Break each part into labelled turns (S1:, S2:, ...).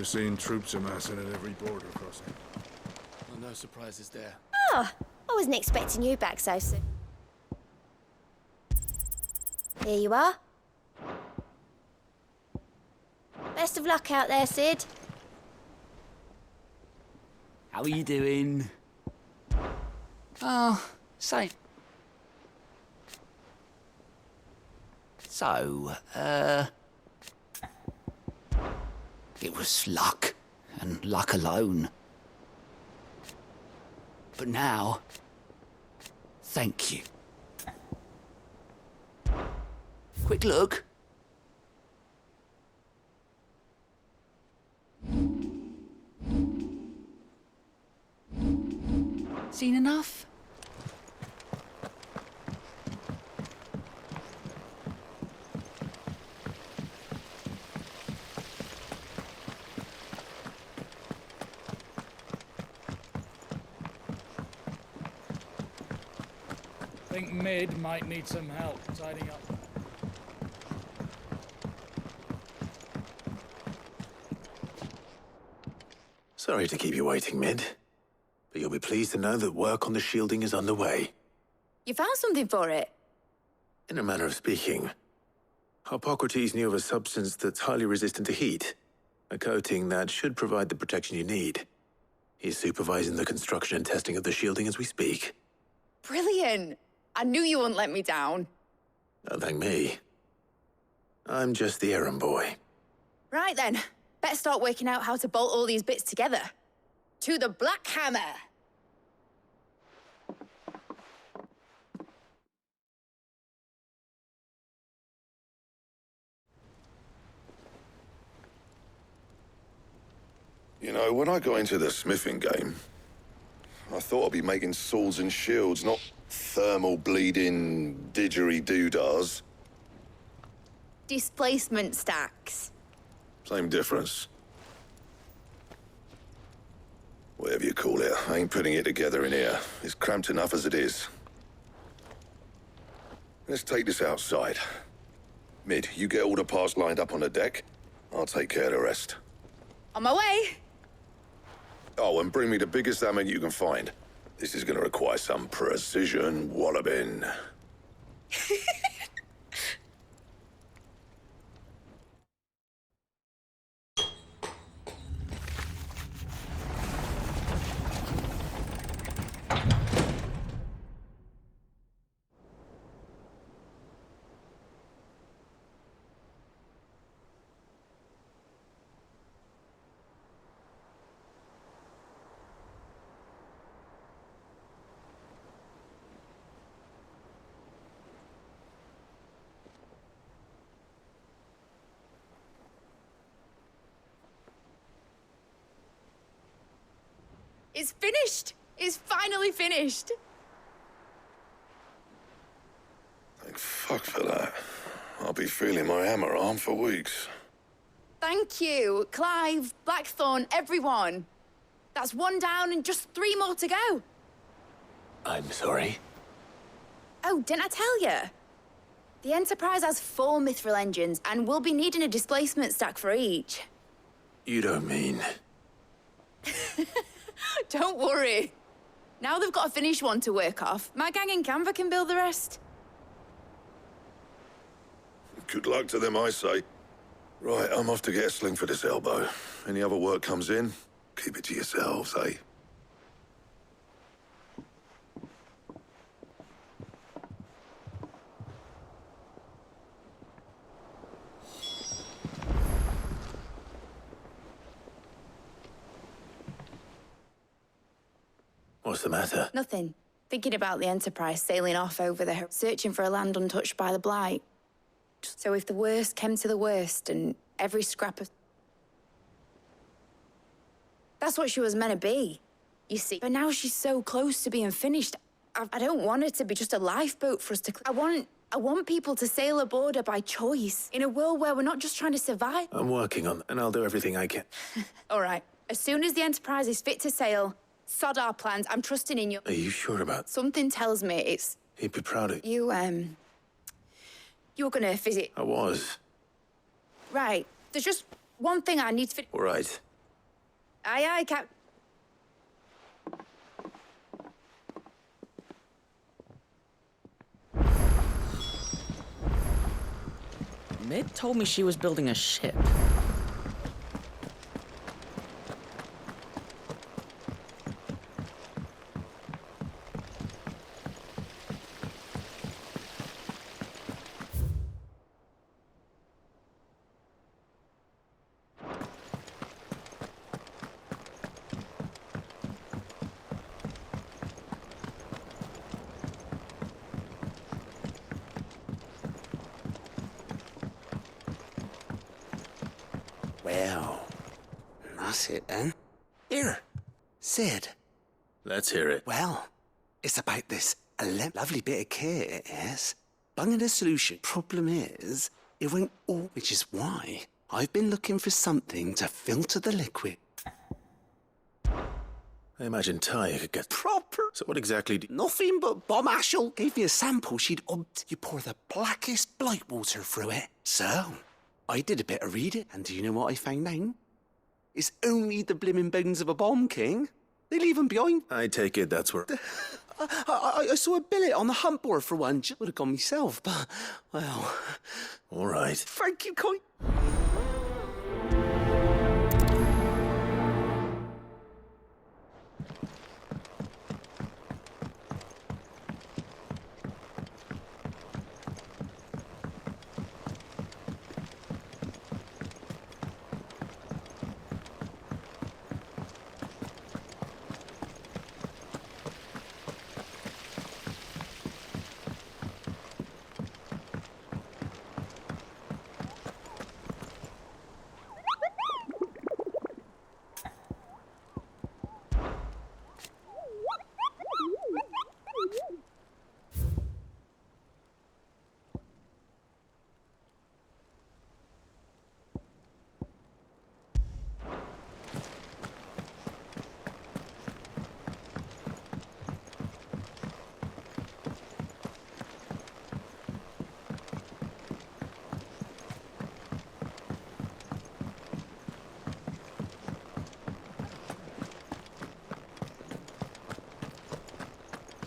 S1: We're seeing troops amassing at every border crossing.
S2: Well, no surprises there.
S3: Oh, I wasn't expecting you back so soon. Here you are. Best of luck out there, Sid.
S2: How are you doing? Oh, same. So, it was luck, and luck alone. But now, thank you. Quick look. Seen enough?
S4: Think Mid might need some help tidying up.
S5: Sorry to keep you waiting, Mid. But you'll be pleased to know that work on the shielding is underway.
S3: You found something for it?
S5: In a manner of speaking, Hippocrates knew of a substance that's highly resistant to heat, a coating that should provide the protection you need. He's supervising the construction and testing of the shielding as we speak.
S6: Brilliant! I knew you wouldn't let me down.
S5: Don't thank me. I'm just the errand boy.
S6: Right then, better start working out how to bolt all these bits together. To the Black Hammer!
S1: You know, when I got into the smithing game, I thought I'd be making swords and shields, not thermal bleeding didgeridoo-dahs.
S6: Displacement stacks.
S1: Same difference. Whatever you call it, I ain't putting it together in here. It's cramped enough as it is. Let's take this outside. Mid, you get all the parts lined up on the deck. I'll take care of the rest.
S6: On my way!
S1: Oh, and bring me the biggest hammer you can find. This is gonna require some precision walloping.
S6: It's finished! It's finally finished!
S1: Thank fuck for that. I'll be feeling my hammer arm for weeks.
S6: Thank you, Clive, Blackthorn, everyone. That's one down and just 3 more to go.
S5: I'm sorry.
S6: Oh, didn't I tell you? The Enterprise has 4 mithril engines, and we'll be needing a displacement stack for each.
S5: You don't mean...
S6: Don't worry. Now they've got a finished one to work off, my gang in Canva can build the rest.
S1: Good luck to them, I say. Right, I'm off to get a sling for this elbow. Any other work comes in, keep it to yourselves, eh?
S5: What's the matter?
S6: Nothing. Thinking about the Enterprise sailing off over the... searching for a land untouched by the Blight. So if the worst came to the worst and every scrap of... That's what she was meant to be, you see. But now she's so close to being finished. I don't want it to be just a lifeboat for us to... I want people to sail aboard her by choice, in a world where we're not just trying to survive.
S5: I'm working on it, and I'll do everything I can.
S6: All right. As soon as the Enterprise is fit to sail, sod our plans. I'm trusting in you.
S5: Are you sure about...
S6: Something tells me it's...
S5: He'd be proud of...
S6: You were gonna visit...
S5: I was.
S6: Right. There's just one thing I need to...
S5: All right.
S6: Aye, aye, Cap.
S7: Mid told me she was building a ship.
S2: Well, that's it then. Here, Sid.
S5: Let's hear it.
S2: Well, it's about this lovely bit of kit, it is. Bunging a solution. Problem is, it won't all, which is why I've been looking for something to filter the liquid.
S5: I imagine Ty could get...
S2: Proper.
S5: So what exactly do...
S2: Nothing but bomb ashel. Gave me a sample she'd you pour the blackest blight water through it. So, I did a bit of reading, and do you know what I found out? It's only the blimmin' bones of a bomb king. They leave them behind.
S5: I take it that's where...
S2: I saw a billet on the hunt board for one. Would have gone myself, but, well...
S5: All right.
S2: Thank you, Coy.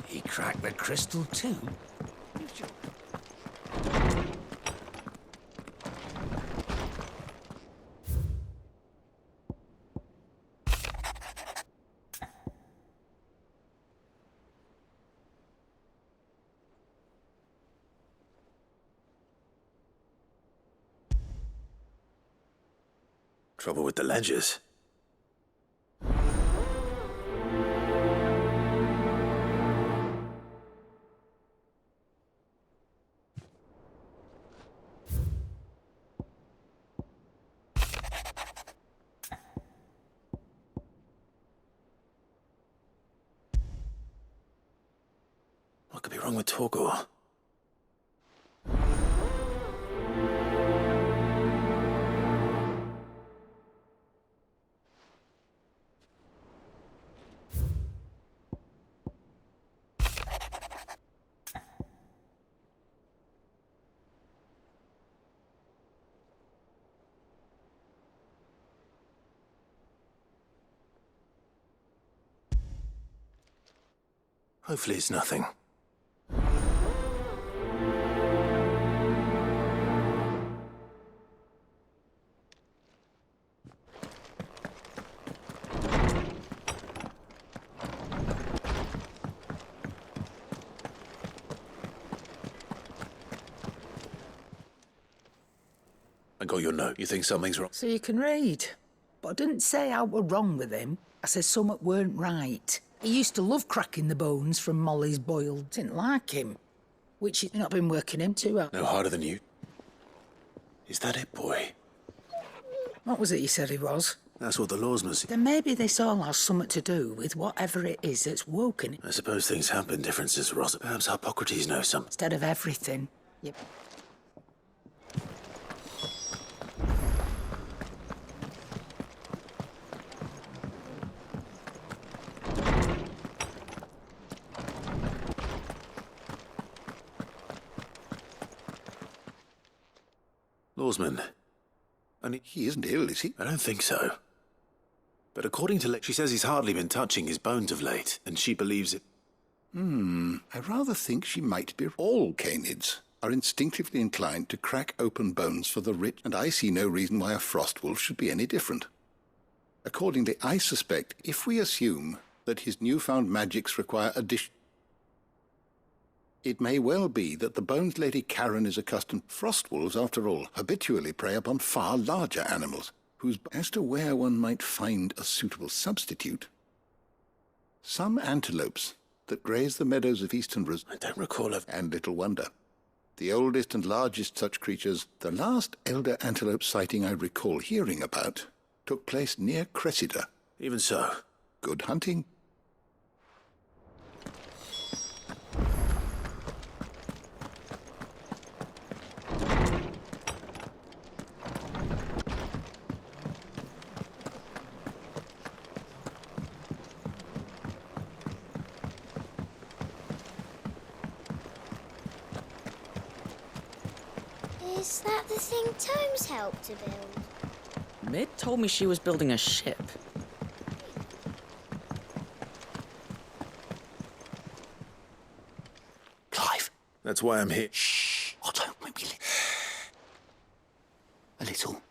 S2: He cracked the crystal too.
S5: Trouble with the ledges. What could be wrong with Torgor? Hopefully it's nothing. I got your note. You think something's wrong?
S8: So you can read. But I didn't say I were wrong with him. I said something weren't right. He used to love cracking the bones from Molly's boiled. Didn't like him. Which he's not been working him too well.
S5: No harder than you. Is that it, boy?
S8: What was it you said he was?
S5: That's what the lawsman said.
S8: Then maybe this all has something to do with whatever it is that's woken him.
S5: I suppose things have been different since Rosa. Perhaps Hippocrates knows something.
S8: Instead of everything. Yep.
S5: Lawsman. And he isn't ill, is he? I don't think so. But according to she says he's hardly been touching his bones of late, and she believes it.
S9: I rather think she might be. All canids are instinctively inclined to crack open bones for the rich, and I see no reason why a frost wolf should be any different. Accordingly, I suspect if we assume that his newfound magics require addition, it may well be that the Bones Lady Karen is accustomed. Frost wolves, after all, habitually prey upon far larger animals, whose. As to where one might find a suitable substitute, some antelopes that graze the meadows of eastern Brazil.
S5: I don't recall of.
S9: And little wonder. The oldest and largest such creatures, the last elder antelope sighting I recall hearing about, took place near Cressida.
S5: Even so.
S9: Good hunting.
S3: Is that the thing Tomes helped to build?
S7: Mid told me she was building a ship.
S2: Clive.
S5: That's why I'm here.
S2: Shh. Oh, don't make me a little.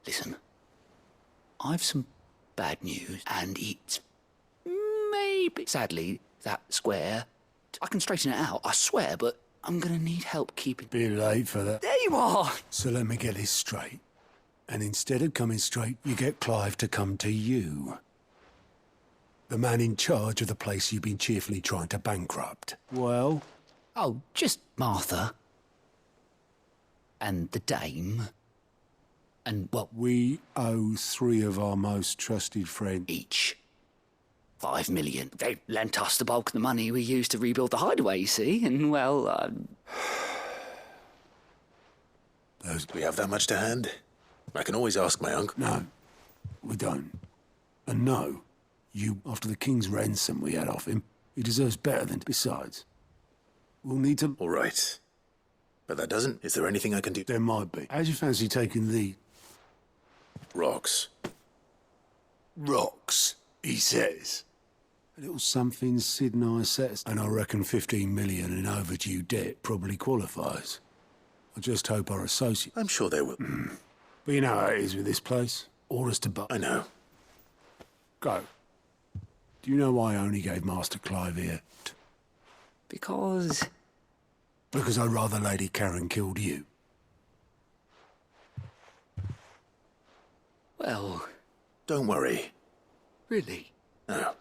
S2: Listen. I've some bad news, and it's maybe, sadly, that square. I can straighten it out, I swear, but I'm gonna need help keeping.
S10: Be late for that.
S2: There you are!
S10: So let me get this straight. And instead of coming straight, you get Clive to come to you. The man in charge of the place you've been cheerfully trying to bankrupt. Well?
S2: Oh, just Martha. And the dame. And, well,
S10: We owe 3 of our most trusted friends.
S2: each. 5 million. They lent us the bulk of the money we used to rebuild the hideaway, you see, and, well,
S10: Those...
S5: Do we have that much to hand? I can always ask my uncle.
S10: No, we don't. And no, you, after the king's ransom we had off him, he deserves better than... Besides, we'll need to...
S5: All right. But that doesn't... Is there anything I can do?
S10: There might be. How'd you fancy taking the...
S5: Rocks.
S10: rocks, he says? A little something Sid and I set us, and I reckon 15 million in overdue debt probably qualifies. I just hope our associate...
S5: I'm sure they will.
S10: But you know how it is with this place. Orders to buy.
S5: I know.
S10: Go. Do you know why I only gave Master Clive here?
S2: because...
S10: Because I'd rather Lady Karen killed you.
S2: Well,
S5: Don't worry.
S2: really?
S5: No.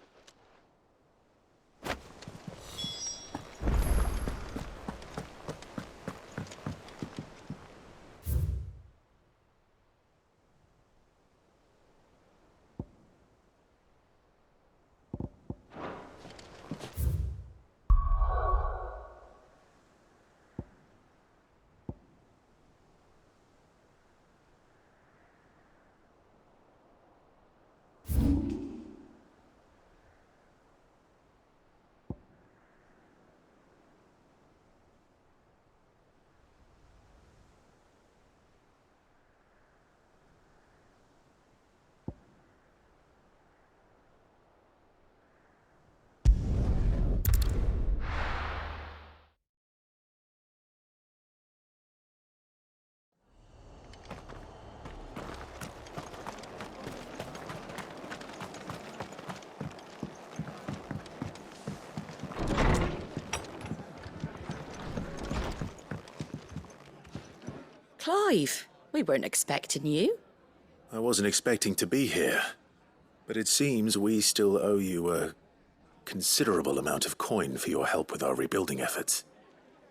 S7: Clive, we weren't expecting you.
S5: I wasn't expecting to be here. But it seems we still owe you a considerable amount of coin for your help with our rebuilding efforts.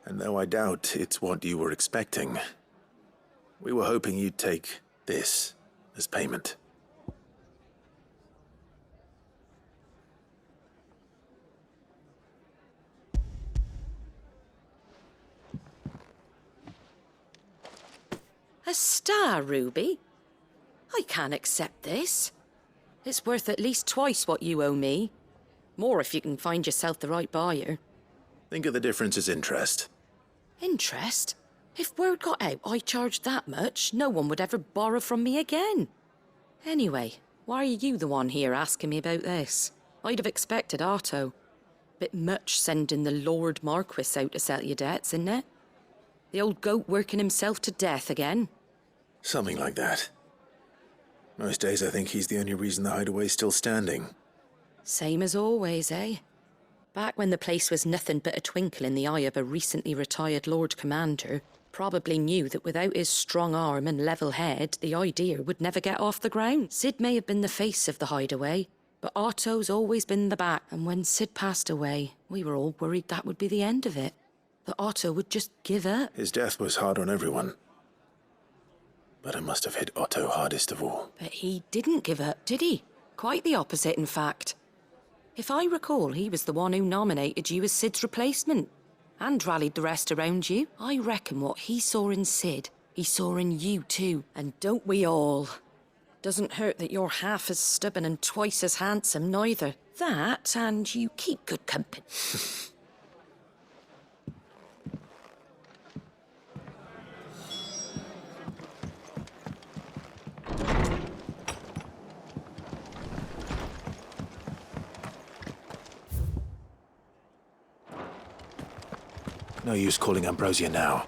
S5: And though I doubt it's what you were expecting, we were hoping you'd take this as payment.
S7: A star, Ruby? I can't accept this. It's worth at least twice what you owe me. More if you can find yourself the right buyer.
S5: Think of the difference as interest.
S7: Interest? If word got out I charged that much, no one would ever borrow from me again. Anyway, Why are you the one here asking me about this? I'd have expected Otto. Bit much sending the Lord Marquis out to settle your debts, isn't it? The old goat working himself to death again.
S5: Something like that. Most days I think he's the only reason the hideaway's still standing.
S7: Same as always, eh? Back when the place was nothing but a twinkle in the eye of a recently retired Lord Commander, probably knew that without his strong arm and level head, the idea would never get off the ground. Sid may have been the face of the hideaway, but Otto's always been the back, and when Sid passed away, we were all worried that would be the end of it. That Otto would just give up.
S5: His death was hard on everyone. But it must have hit Otto hardest of all.
S7: But he didn't give up, did he? Quite the opposite, in fact. If I recall, he was the one who nominated you as Sid's replacement, and rallied the rest around you. I reckon what he saw in Sid, he saw in you too. And don't we all? Doesn't hurt that you're half as stubborn and twice as handsome, neither. That, and you keep good company.
S5: No use calling Ambrosia now.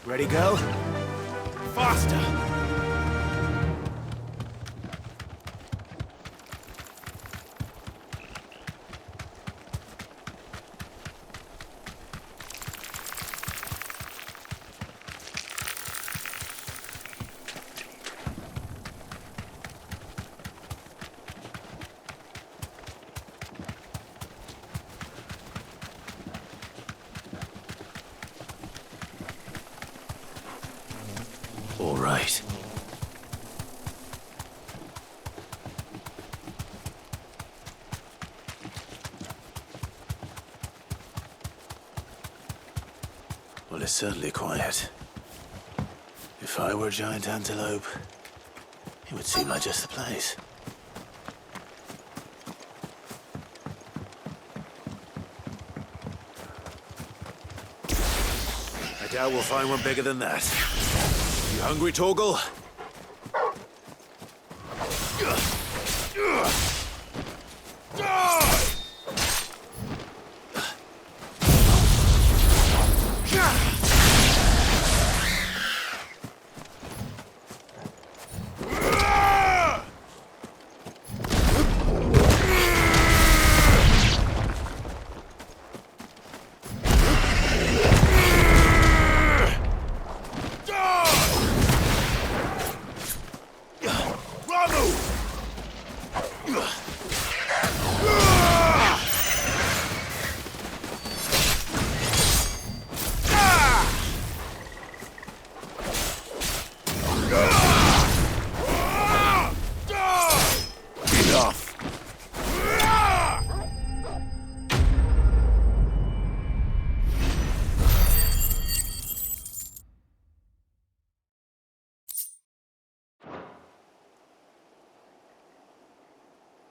S10: Ready, go? Faster!
S5: All right. Well, it's certainly quiet. If I were a giant antelope, it would seem like just the place. I doubt we'll find one bigger than that. You hungry, Torgal?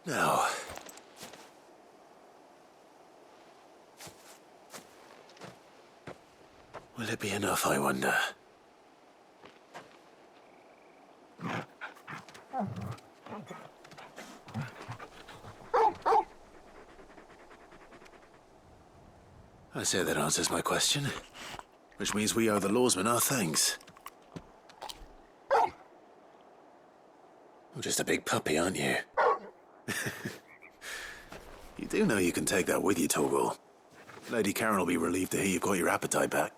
S5: Now, will it be enough, I wonder? I say that answers my question, which means we owe the lawsmen our thanks. You're just a big puppy, aren't you? You do know you can take that with you, Torgal. Lady Karen will be relieved to hear you've got your appetite back.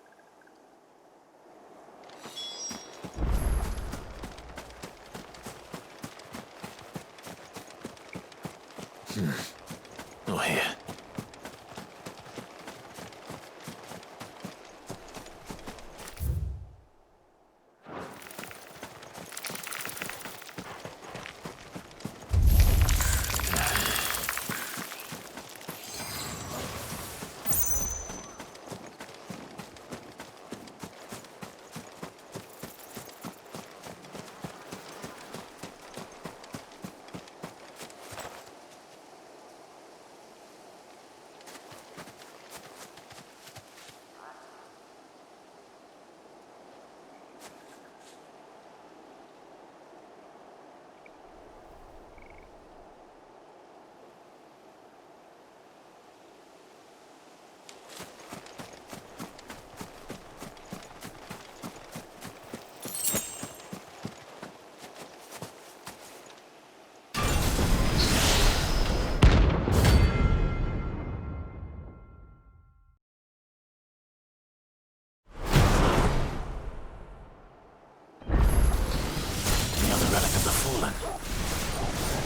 S5: Not here.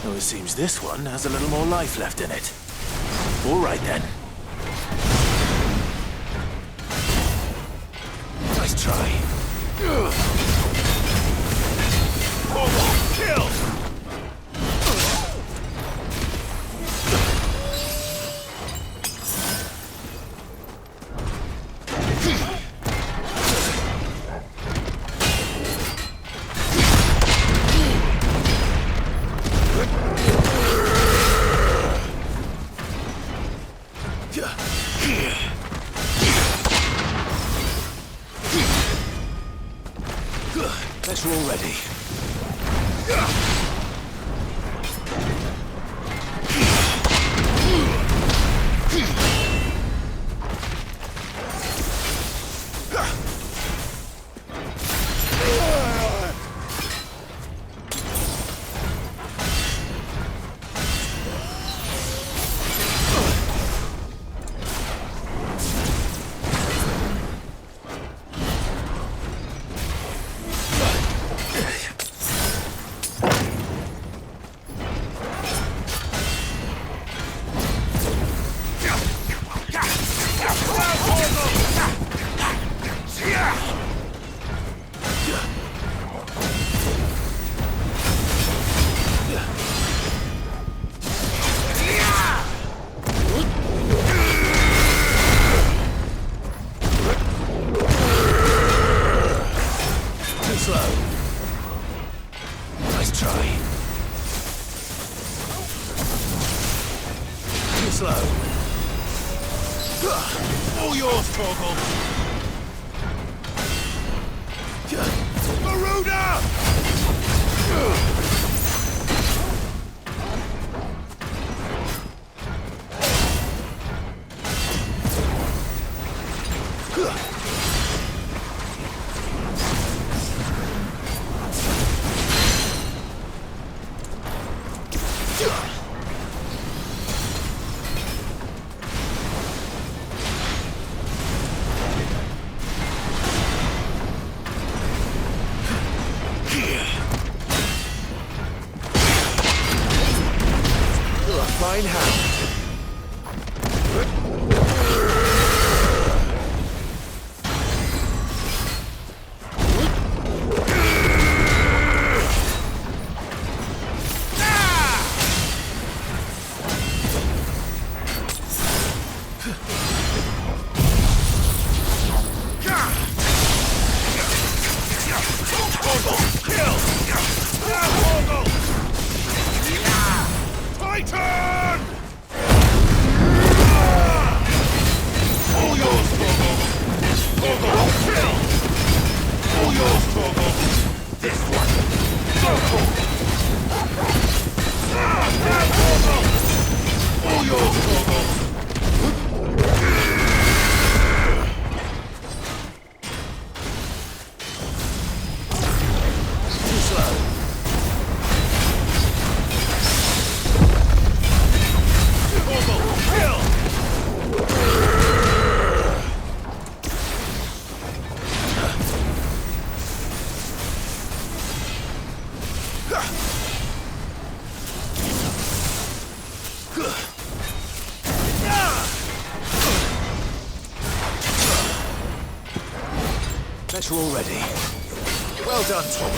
S5: Though it seems this one has a little more life left in it. All right, then. Nice try. Kill! Guess we're all ready. All yours, Torgal! Maruda! Fine hand. Guess we're all ready. Well done, Tom.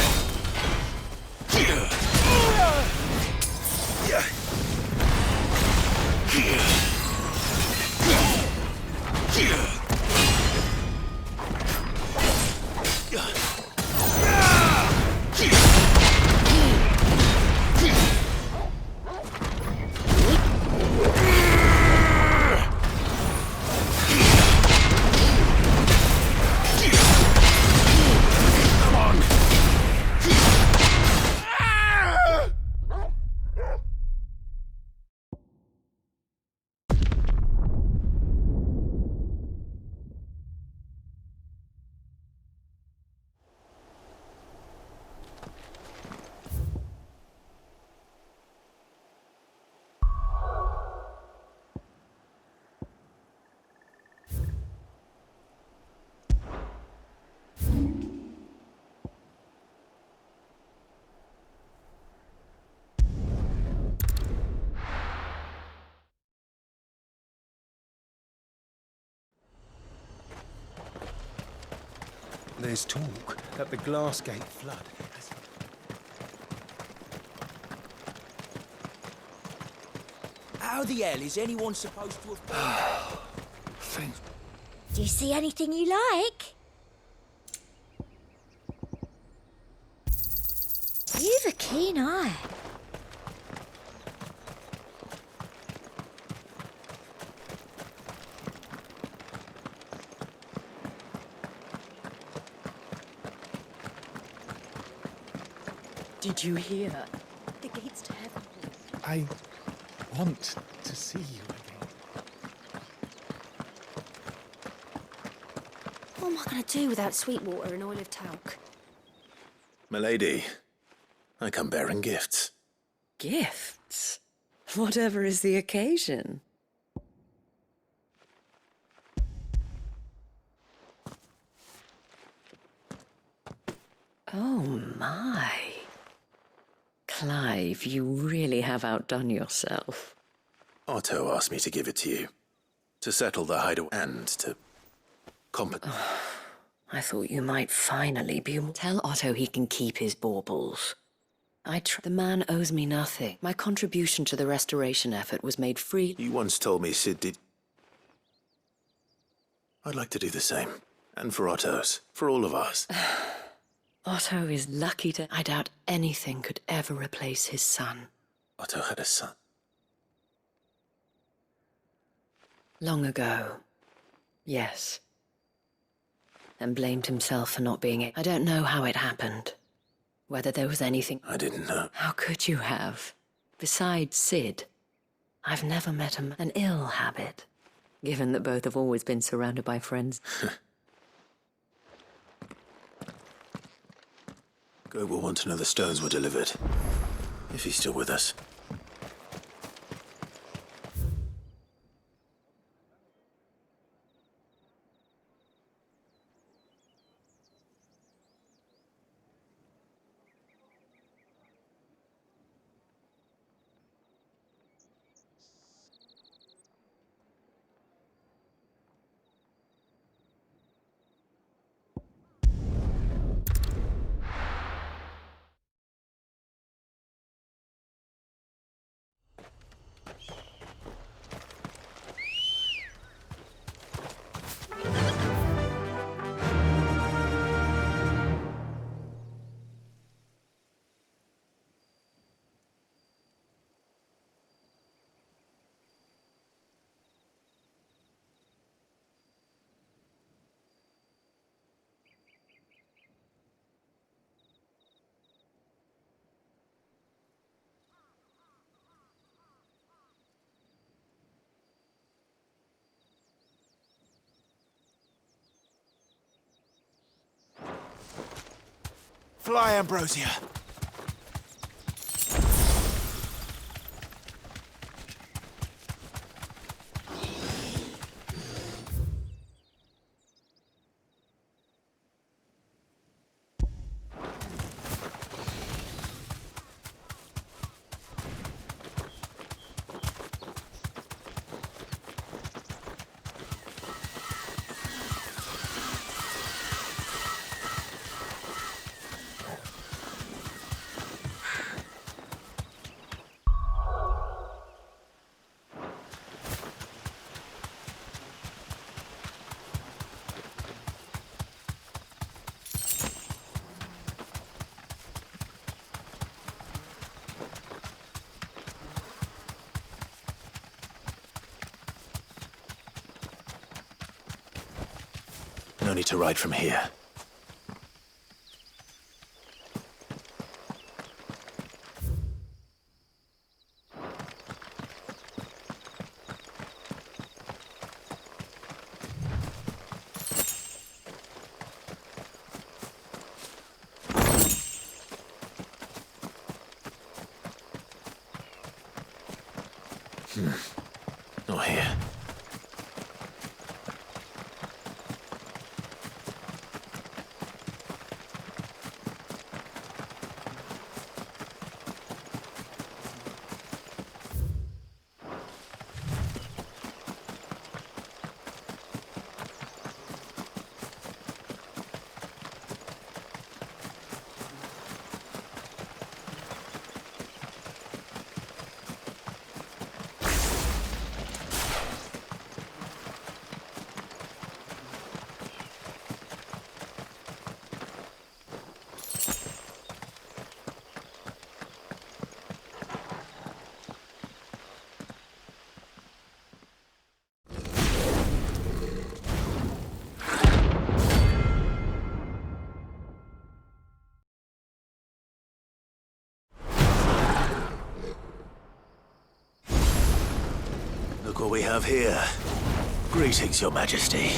S10: There's talk that the Glassgate flood has...
S11: How the hell is anyone supposed to have...
S10: Thanks.
S3: Do you see anything you like? You've a keen eye.
S7: Did you hear? The gates to heaven.
S10: I want to see you again.
S7: What am I going to do without sweet water and oil of talc?
S5: Milady, I come bearing gifts.
S7: Gifts? Whatever is the occasion. Oh, my. Clive, you really have outdone yourself.
S5: Otto asked me to give it to you. To settle the hideaway and to...
S7: I thought you might finally be... Tell Otto he can keep his baubles. The man owes me nothing. My contribution to the restoration effort was made free.
S5: You once told me Sid did... I'd like to do the same. And for Otto's. For all of us.
S7: Otto is lucky to... I doubt anything could ever replace his son.
S5: Otto had a son.
S7: Long ago. Yes. And blamed himself for not being it. I don't know how it happened. Whether there was anything...
S5: I didn't know.
S7: How could you have? Besides Sid, I've never met an ill habit, given that both have always been surrounded by friends.
S5: Go will want to know the stones were delivered. If he's still with us.
S11: Fly, Ambrosia!
S5: No need to ride from here. Not here. what we have here. Greetings, Your Majesty.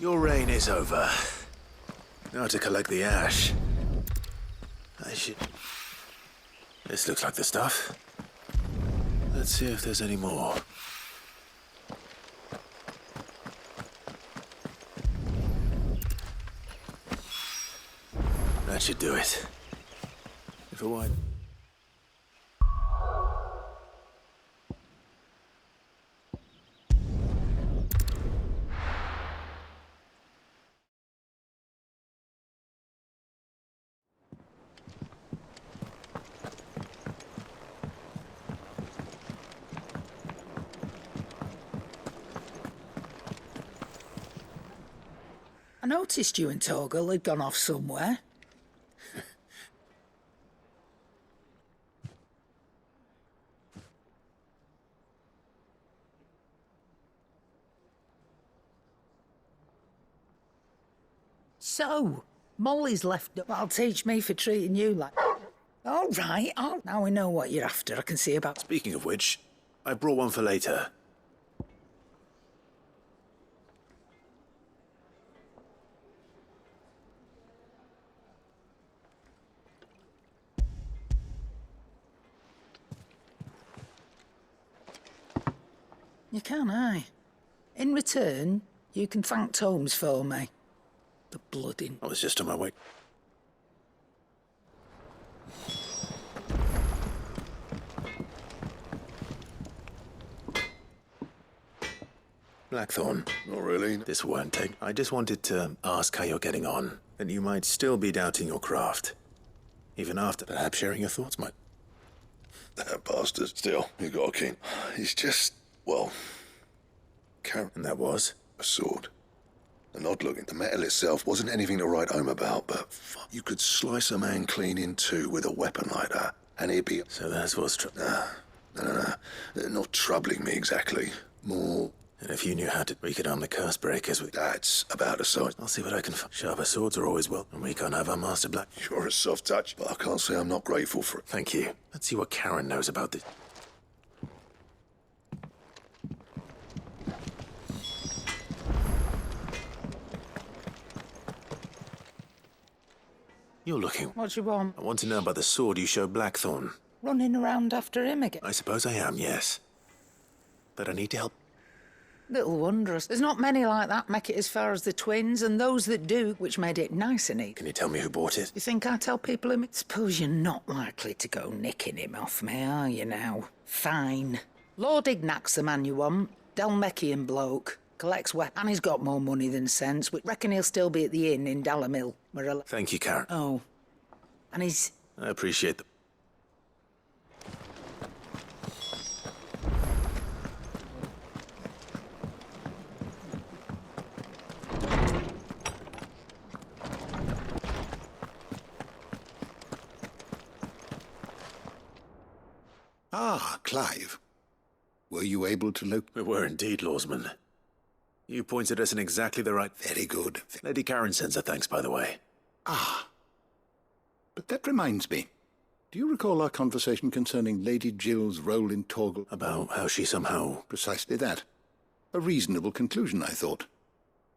S5: Your reign is over. Now to collect the ash. I should... This looks like the stuff. Let's see if there's any more. That should do it. If it weren't...
S8: I noticed you and Torgal had gone off somewhere. So, Molly's left... That'll teach me for treating you like... All right, now we know what you're after. I can see about...
S5: Speaking of which, I brought one for later.
S8: You can, aye. In return, you can thank Tomes for me. The bloody...
S5: I was just on my way. Blackthorn.
S1: Not really.
S5: This won't take. I just wanted to ask how you're getting on. And you might still be doubting your craft. Even after, perhaps sharing your thoughts might.
S1: That bastard. Still, you got a king. He's just, well...
S5: And that was?
S1: A sword. An odd looking. The metal itself wasn't anything to write home about, but fuck, you could slice a man clean in two with a weapon like that, and he'd be...
S5: So that's what's
S1: No. Not troubling me exactly. More...
S5: And if you knew how to, we could arm the curse breakers with...
S1: That's about a size.
S5: I'll see what I can find. Sharper swords are always well, and we can't have our master black.
S1: You're a soft touch, but I can't say I'm not grateful for it.
S5: Thank you. Let's see what Karen knows about this. You're looking.
S8: What do you want?
S5: I want to know about the sword you showed Blackthorn.
S8: Running around after him again?
S5: I suppose I am, yes. But I need to help.
S8: Little wondrous. There's not many like that make it as far as the twins, and those that do, which made it nice and neat.
S5: Can you tell me who bought it?
S8: You think I tell people him? Suppose you're not likely to go nicking him off me, are you now? Fine. Lord Ignac's the man you want. Dalmecian bloke. Collects weapons. And he's got more money than sense. But reckon he'll still be at the inn in Dallamil.
S5: Thank you, Karen.
S8: Oh. And he's...
S5: I appreciate the...
S9: Ah, Clive. Were you able to locate...
S5: We were indeed, Lawsman. You pointed us in exactly the right...
S9: Very good.
S5: Lady Karen sends her thanks, by the way.
S9: Ah. But that reminds me. Do you recall our conversation concerning Lady Jill's role in Torgal?
S5: About how she somehow...
S9: Precisely that. A reasonable conclusion, I thought.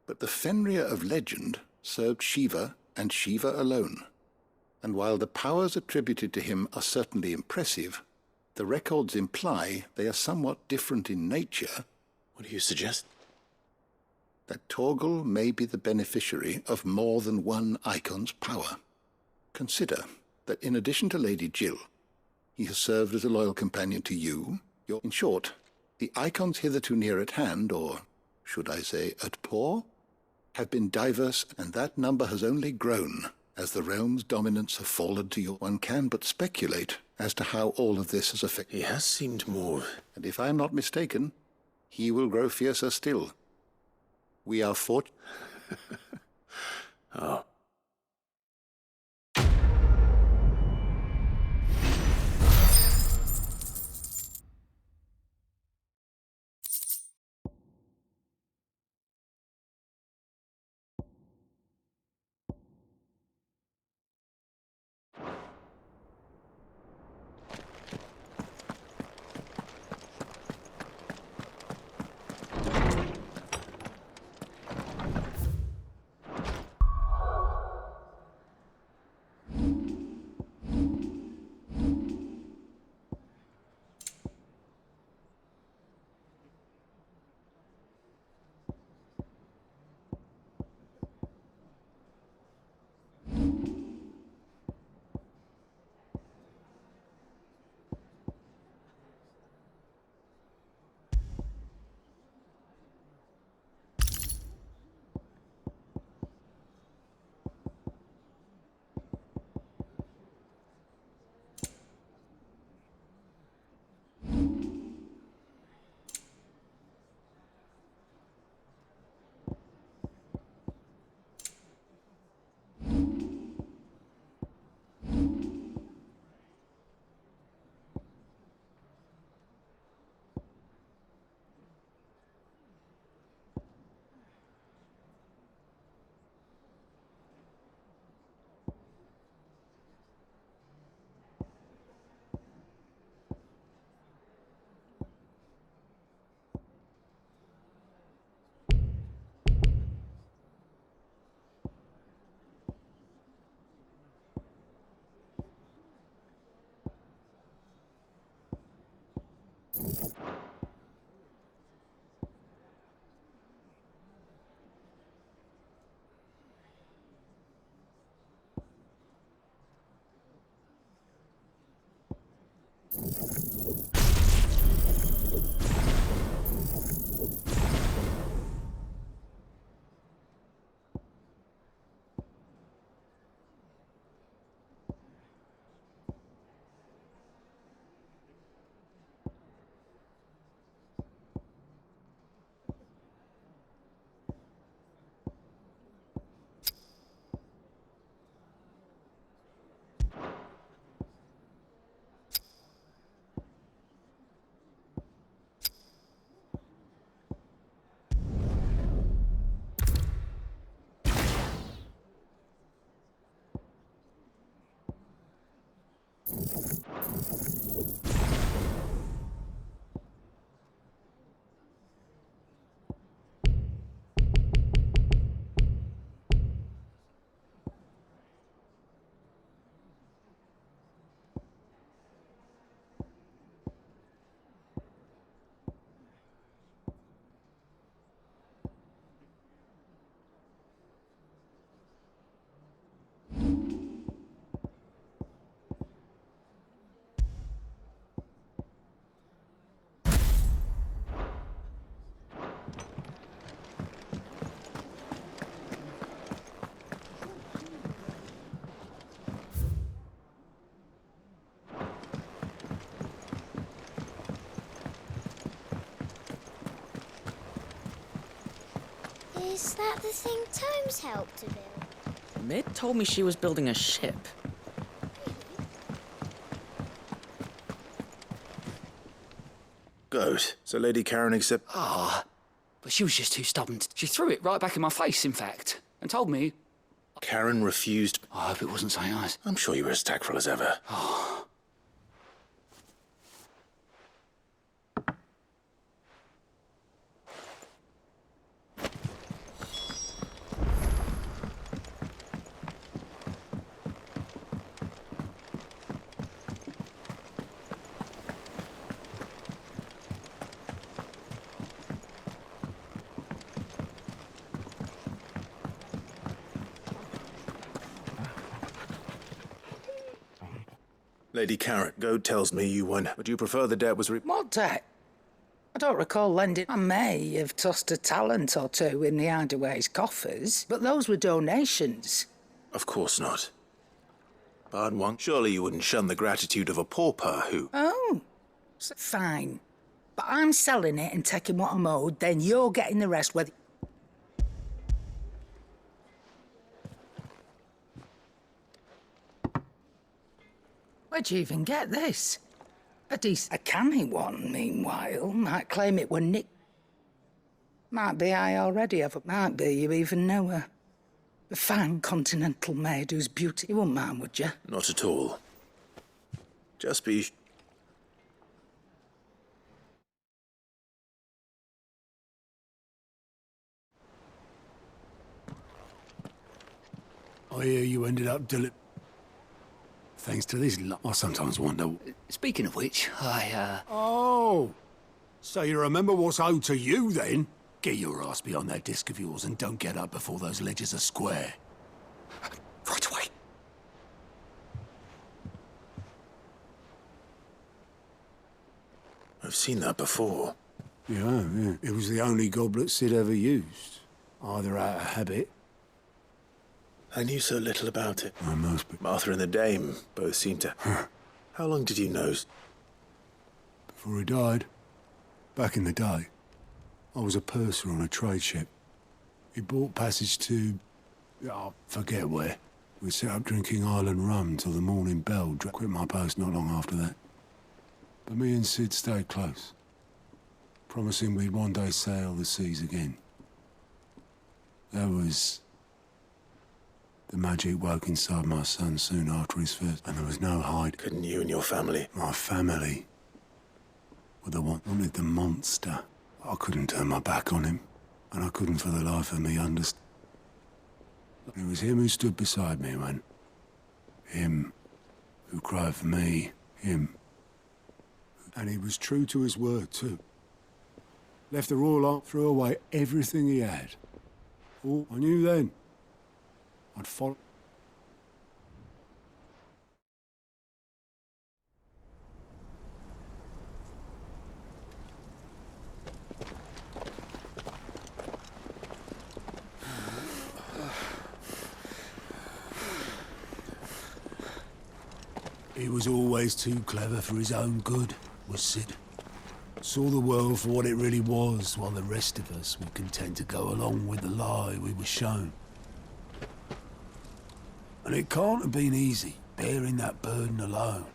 S9: But the Fenrir of legend served Shiva and Shiva alone. And while the powers attributed to him are certainly impressive, the records imply they are somewhat different in nature.
S5: What do you suggest?
S9: That Torgal may be the beneficiary of more than one icon's power. Consider that in addition to Lady Jill, he has served as a loyal companion to you. In short, the icons hitherto near at hand, or should I say at paw, have been diverse, and that number has only grown as the realm's dominance have fallen to you. One can but speculate as to how all of this has affected.
S5: He has seemed more...
S9: And if I am not mistaken, he will grow fiercer still. We are fortunate...
S5: Oh.
S3: Is that the thing Tomes helped to build?
S11: Mid told me she was building a ship.
S5: Good. So Lady Karen accept...
S2: Ah, but she was just too stubborn. She threw it right back in my face, in fact, and told me...
S5: Karen refused...
S2: I hope it wasn't something else.
S5: I'm sure you were as tactful as ever. Lady Karen, Goad tells me you won. Would you prefer the debt was
S8: What debt? I don't recall lending. I may have tossed a talent or two in the Hideaway's coffers, but those were donations.
S5: Of course not. Pardon one. Surely you wouldn't shun the gratitude of a pauper who...
S8: Oh, fine. But I'm selling it and taking what I'm owed, then you're getting the rest whether... Where'd you even get this? A canny one, meanwhile, might claim it were Nick. Might be I already have it. Might be you even know her. A fine continental maid whose beauty you wouldn't mind, would you?
S5: Not at all. Just be...
S10: I hear you ended up thanks to this I sometimes wonder...
S2: Speaking of which,
S10: Oh! So you remember what's owed to you, then? Get your ass behind that disc of yours and don't get up before those ledgers are square.
S2: Right away.
S5: I've seen that before.
S10: Yeah. It was the only goblet Sid ever used. Either out of habit...
S5: I knew so little about it.
S10: I must be...
S5: Martha and the Dame both seemed to... How long did you know?
S10: Before he died. Back in the day. I was a purser on a trade ship. He bought passage to... I forget where. We set up drinking island rum till the morning bell. Quit my post not long after that. But me and Sid stayed close. Promising we'd one day sail the seas again. That was... The magic woke inside my son soon after his first, and there was no hide.
S5: Couldn't you and your family?
S10: My family were the one wanted the monster. I couldn't turn my back on him, and I couldn't for the life of me understand. It was him who stood beside me when... Him who cried for me, him. And he was true to his word, too. Left the Royal Ark, threw away everything he had. Oh, I knew then. I'd follow. He was always too clever for his own good, was Sid. Saw the world for what it really was, while the rest of us were content to go along with the lie we were shown. And it can't have been easy, bearing that burden alone.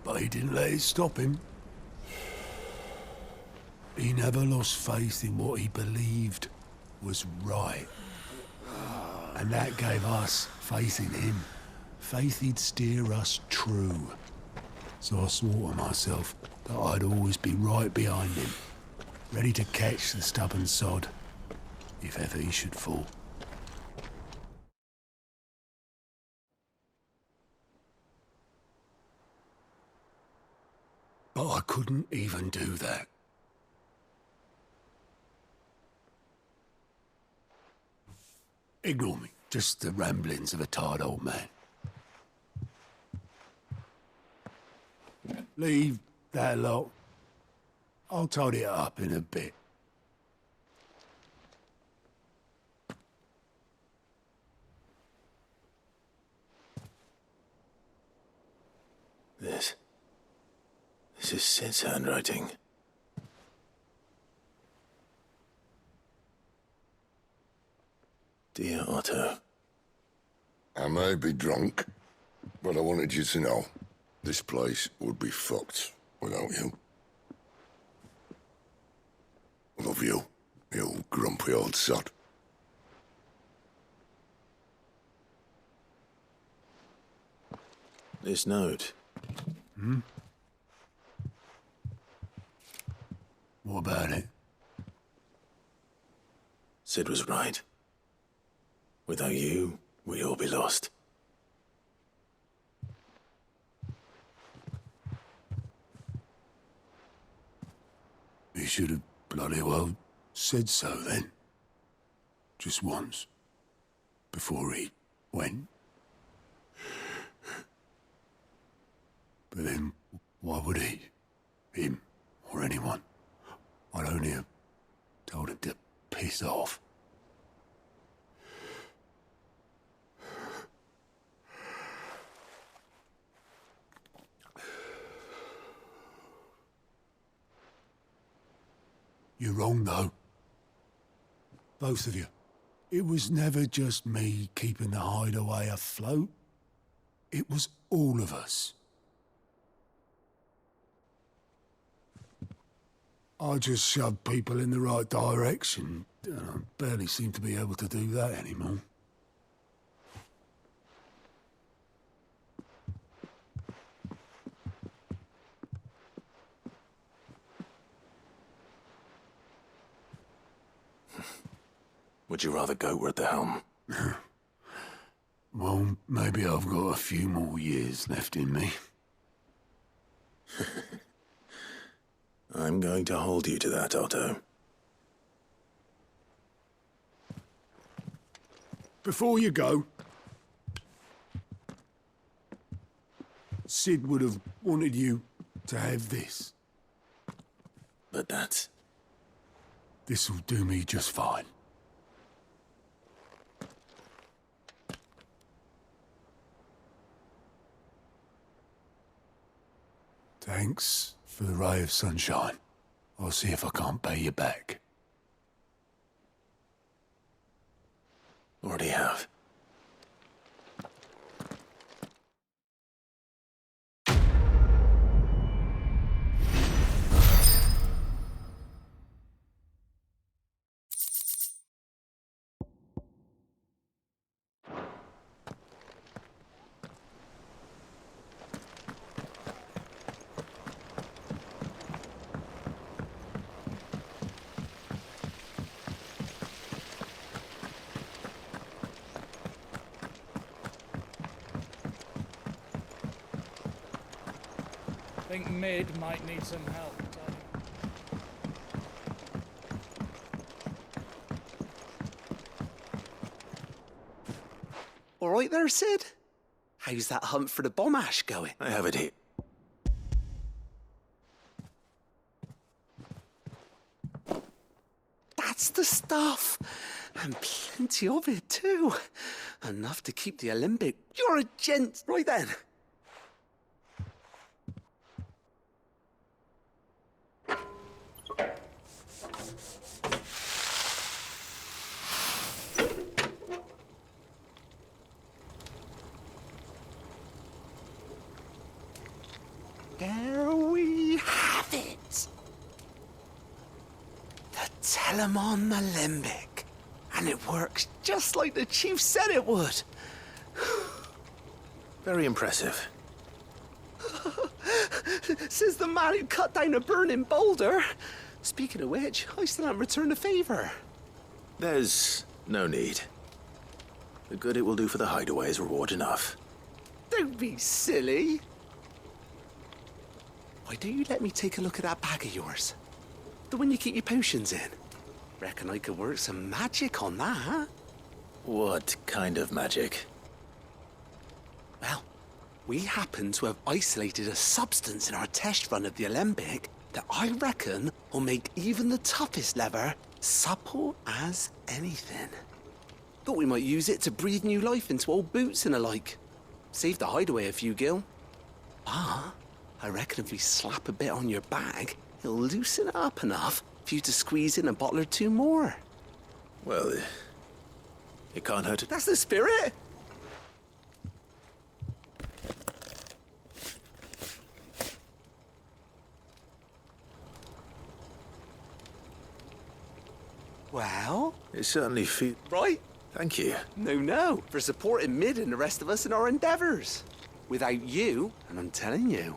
S10: But he didn't let it stop him. He never lost faith in what he believed was right. And that gave us faith in him. Faith he'd steer us true. So I swore to myself that I'd always be right behind him, ready to catch the stubborn sod, if ever he should fall. But I couldn't even do that. Ignore me, just the ramblings of a tired old man. Leave that lot. I'll tidy it up in a bit.
S5: This is Sid's handwriting. Dear Otto.
S1: I may be drunk, but I wanted you to know this place would be fucked without you. Love you, you grumpy old sod.
S5: This note.
S10: What about it?
S5: Sid was right. Without you, we'd all be lost.
S10: He should have bloody well said so then. Just once. Before he went. But then, why would he? Him, or anyone? I'd only have told him to piss off. You're wrong, though. Both of you. It was never just me keeping the hideaway afloat. It was all of us. I just shoved people in the right direction, and I barely seem to be able to do that anymore.
S5: Would you rather go at the helm?
S10: Well, maybe I've got a few more years left in me.
S5: I'm going to hold you to that, Otto.
S10: Before you go, Sid would have wanted you to have this.
S5: But that's...
S10: This'll do me just fine. Thanks for the ray of sunshine. I'll see if I can't pay you back.
S5: Already have.
S4: I think Mid might need some help.
S2: All right there, Sid? How's that hunt for the bomb ash going?
S5: I have it here.
S2: That's the stuff. And plenty of it, too. Enough to keep the Olympic. You're a gent. Right then. There we have it. The Telemon Alembic. And it works just like the chief said it would.
S5: Very impressive.
S2: Says the man who cut down a burning boulder. Speaking of which, I still haven't returned the favor.
S5: There's no need. The good it will do for the hideaway is reward enough.
S2: Don't be silly. Why don't you let me take a look at that bag of yours? The one you keep your potions in. Reckon I could work some magic on that, huh?
S5: What kind of magic?
S2: Well, we happen to have isolated a substance in our test run of the Alembic that I reckon will make even the toughest leather supple as anything. Thought we might use it to breathe new life into old boots and the like. Save the hideaway a few gil. I reckon if we slap a bit on your bag, it'll loosen it up enough for you to squeeze in a bottle or two more.
S5: Well, it can't hurt.
S2: That's the spirit. Well?
S5: It certainly feels...
S2: Right?
S5: Thank you.
S2: No, for supporting Mid and the rest of us in our endeavours. Without you, and I'm telling you,